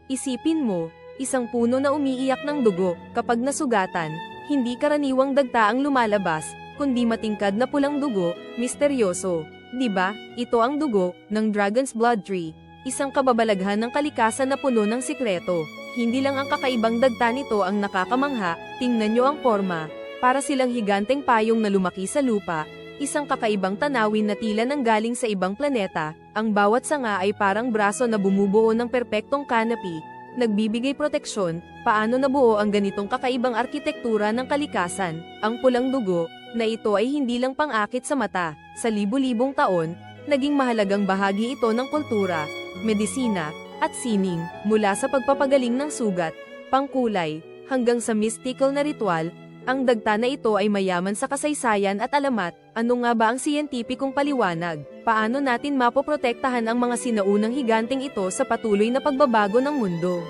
Isipin mo, isang puno na umiiyak ng dugo, kapag nasugatan, hindi karaniwang dagta ang lumalabas, kundi matingkad na pulang dugo, misteryoso. Diba, ito ang dugo, ng Dragon's Blood Tree, isang kababalaghan ng kalikasan na puno ng sikreto. Hindi lang ang kakaibang dagta nito ang nakakamangha, tingnan nyo ang forma, para silang higanteng payong na lumaki sa lupa, isang kakaibang tanawin na tila nanggaling sa ibang planeta, ang bawat sanga ay parang braso na bumubuo ng perpektong canopy, nagbibigay proteksyon. Paano nabuo ang ganitong kakaibang arkitektura ng kalikasan? Ang pulang dugo, na ito ay hindi lang pang-akit sa mata, sa libu-libong taon, naging mahalagang bahagi ito ng kultura, medisina, at sining, mula sa pagpapagaling ng sugat, pangkulay, hanggang sa mystical na ritual. Ang dagta na ito ay mayaman sa kasaysayan at alamat. Ano nga ba ang siyentipikong paliwanag? Paano natin mapoprotektahan ang mga sinaunang higanteng ito sa patuloy na pagbabago ng mundo?